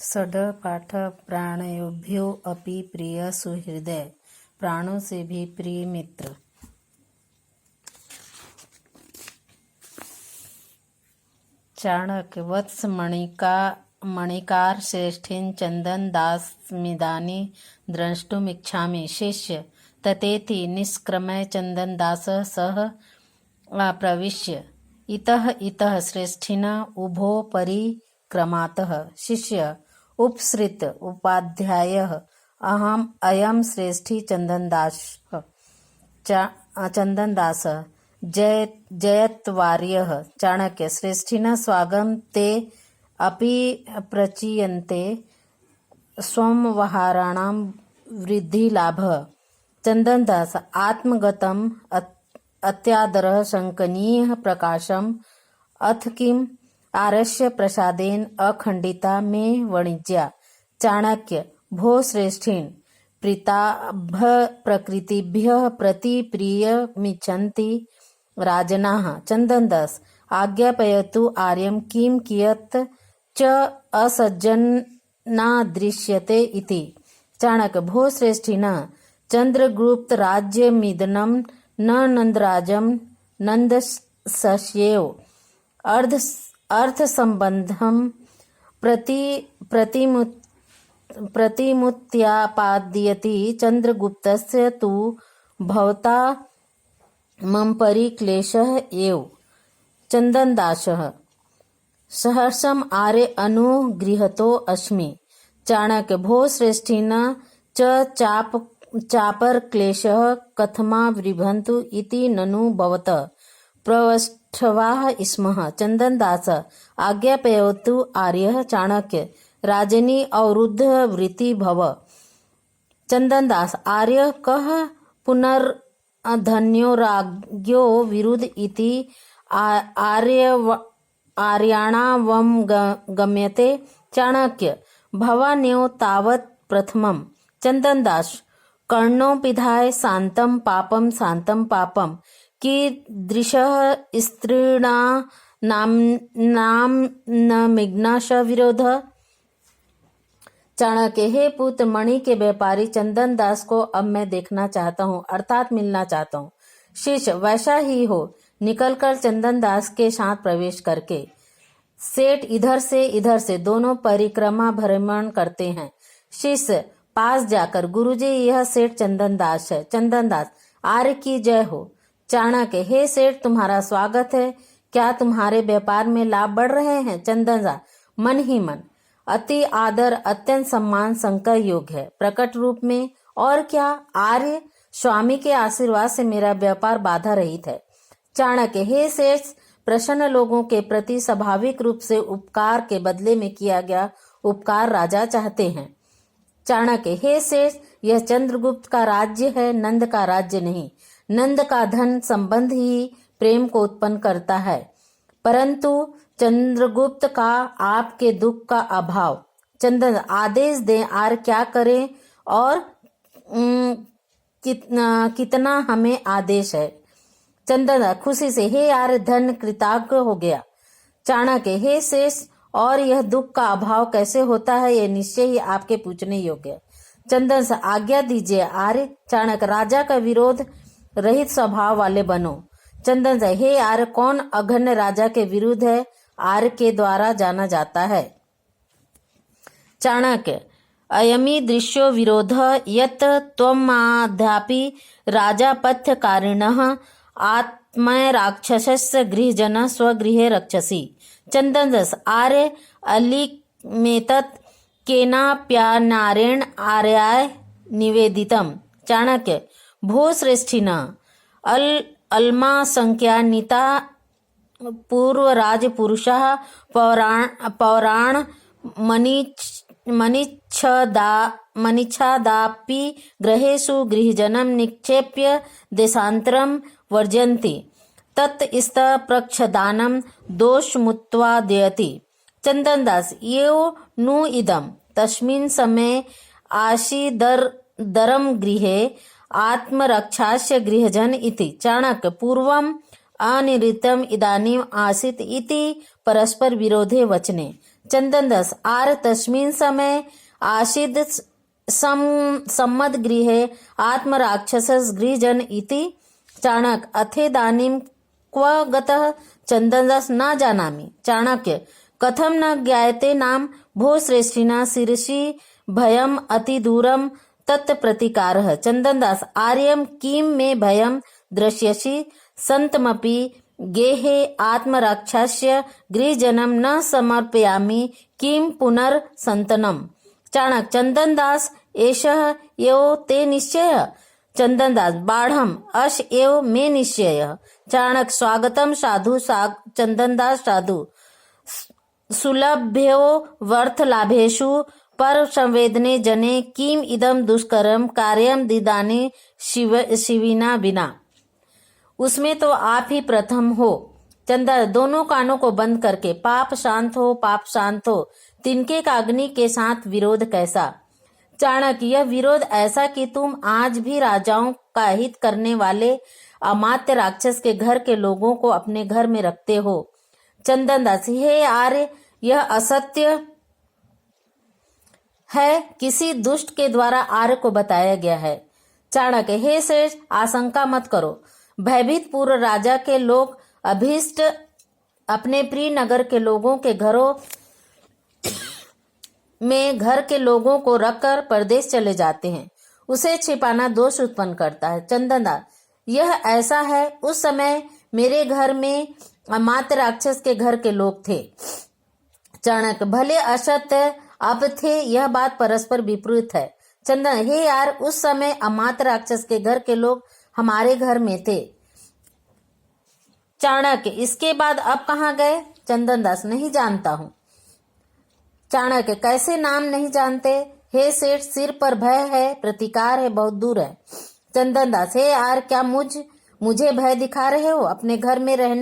षड पाठ प्राणयोभ्यो अपि प्रिय सुहृदय, प्राणों से भी प्रिय मित्र। चाणक्य वत्स मणिकार श्रेष्ठीन चंदन दासमिदानी द्रष्टुमिच्छामि। शिष्य ततेति निष्क्रम्य चंदन दास सह प्रविश्य इतः श्रेष्ठिन उभो परिक्रमातः। शिष्य उपसृत उपाध्यायः अयम श्रेष्ठी चंदनदास जयत्वार्यः। चाणक्य श्रेष्ठिनः स्वागतं ते अपि प्रचीयन्ते स्वव्यवहाराणां वृद्धिलाभः। चंदनदास आत्मगतम् अत्यादरः शङ्कनीयः प्रकाशम् अथ किम् आर्यस्य प्रसादेन अखण्डिता मे वाणिज्या। चाणक्य भो श्रेष्ठीन् प्रीताभ प्रकृतिभ्यः प्रतिप्रियमिच्छन्ति राजनाः। चंदनदास आज्ञापयतु आर्यं किं कियत् च असज्जनादृश्यते इति। चाणक्य भो श्रेष्ठिनः चंद्रगुप्त राज्यमिदं न नंदराजं नंदस्यैव अर्थसंबंधं प्रतिमुत्यापादयति। चंद्रगुप्तस्य तु भवता मम परिक्लेशः एव। चंदनदासः सहर्षम् आर्य अनुगृहीतो अस्मि। चाणक्य भो श्रेष्ठिनः च चापरक्लेशः कथमा विभन्तु इति ननु भवतः प्रवष्टवाः स्मः। चंदनदास आज्ञापयतु आर्यः। चाणक्य राजनी अवरुद्ध वृत्ति भव। चंदनदास आर्य कः पुनर्धन्यो राज्ञो विरुद्ध इति आर्याणावगम्यते। चाणक्य भवान्यो तावत् प्रथमम्। चंदनदास कर्णो पिधाय शान्तं पापं कीदृशः स्त्रीणां विरोधः। चाणक्य हे पुत्र मणि के व्यापारी चंदनदास को अब मैं देखना चाहता हूँ, अर्थात मिलना चाहता हूँ। शिष्य वैसा ही हो। निकलकर चंदनदास के साथ प्रवेश करके सेठ इधर से दोनों परिक्रमा भ्रमण करते हैं। शिष्य पास जाकर गुरुजी यह सेठ चंदनदास है। चंदनदास आर्य की जय हो। चाणक्य हे सेठ तुम्हारा स्वागत है। क्या तुम्हारे व्यापार में लाभ बढ़ रहे हैं। चंदनदास मन ही मन अति आदर अत्यंत सम्मान संकर योग है प्रकट रूप में। और क्या आर्य स्वामी के आशीर्वाद से मेरा व्यापार बाधा रहित है। चाणक्य हे सेठ प्रसन्न लोगों के प्रति स्वाभाविक रूप से उपकार के बदले में किया गया उपकार राजा चाहते हैं। चाणक्य हे सेठ यह चंद्रगुप्त का राज्य है, नंद का राज्य नहीं। नंद का धन संबंध ही प्रेम को उत्पन्न करता है, परंतु चंद्रगुप्त का आपके दुख का अभाव। चंदन आदेश दें आर्य क्या करें और कितना हमें आदेश है। चंदन खुशी से हे आर्य धन कृतज्ञ हो गया। चाणक्य हे शेष और यह दुख का अभाव कैसे होता है, यह निश्चय ही आपके पूछने योग्य है। चंदन से आज्ञा दीजिए आर्य। चाणक्य राजा का विरोध रहित स्वभाव वाले बनो। चंदन से हे आर्य कौन अघन्य राजा के विरुद्ध है, आर्य के द्वारा जाना जाता है। चाणक्य अयमी दृश्यो विरोध यत् त्वमाद्यापि राजापथ्यकारिणः आत्मय राक्षसस्य गृहजन स्वगृहे रक्षसि। चंदनदास आर्य अलिमेतत् केनाप्यानारेण आर्याय निवेदितम्। चाणक्य भो श्रेष्ठिनः अल्मा संख्या नीता पूर्व राजपुरुषाः पौराण मनिच्छादापि गृहेषु गृहजनं निक्षेप्य देशान्तरं वर्जन्ति तत्स्तः प्रक्षदानं दोषमुत्पादयति। चंदनदास यो नु इदं तस्मिन् समये आसीदरं गृहे आत्मरक्षास्य गृहजन इति। चाणक्य पूर्वम् अनिर्णितम् इदानीम् आसीत् इति परस्पर विरोधे वचने। चंदन दास आर तस्मिन् समय आसीद सम्मद गृहे आत्मराक्षसस् गृहजन इति चाणक्य अथेदानीं क्व गतः चंदन दास न जानामि। चाणक्य कथम न ज्ञायते नाम भो श्रेष्ठिना शिरसि भयम अति दूरम तत्प्रतिकारः। चंदन दास आर्यम किम मे भयम दृश्यसि संतमपि गेहे आत्मरक्षास्य गृहजनम न समर्पयामि किम पुनर्संतनम। चाणक्य चंदन दास एषः एव ते निश्चयः। चंदन दास बाढ़म अश एव मे निश्चयः। चाणक्य स्वागतम साधु चंदन दास साधु सुलभ्यो वर्थ लाभेषु पर संवेदने जने किम इदम दुष्करम कार्यम दिदाने शिविना बिना। उसमें तो आप ही प्रथम हो। चंदन दोनों कानों को बंद करके पाप शांत हो तिनके का अग्नि के साथ विरोध कैसा। चाणक्य यह विरोध ऐसा कि तुम आज भी राजाओं का हित करने वाले अमात्य राक्षस के घर के लोगों को अपने घर में रखते हो। चंदन दास हे आर्य यह असत्य है, किसी दुष्ट के द्वारा आर्य को बताया गया है। चाणक्य हे श्रेष्ठ आशंका मत करो। भयभीत पूर्व राजा के लोग अभीष्ट अपने प्रिय नगर के लोगों के घरों में घर के लोगों को रखकर परदेश चले जाते हैं। उसे छिपाना दोष उत्पन्न करता है। चंदन दास यह ऐसा है, उस समय मेरे घर में अमात्य राक्षस के घर के लोग थे। चाणक्य भले असत्य अब थे, यह बात परस्पर विपरीत है। चंदन हे यार उस समय अमात्य राक्षस के घर के लोग हमारे घर में थे। चाणक्य इसके बाद अब कहाँ गए। चंदन दास नहीं जानता हूँ। चाणक्य कैसे नाम नहीं जानते। हे सेठ सिर पर भय है, प्रतिकार है, बहुत दूर है। चंदन दास हे यार क्या मुझे भय दिखा रहे हो। अपने घर में रहने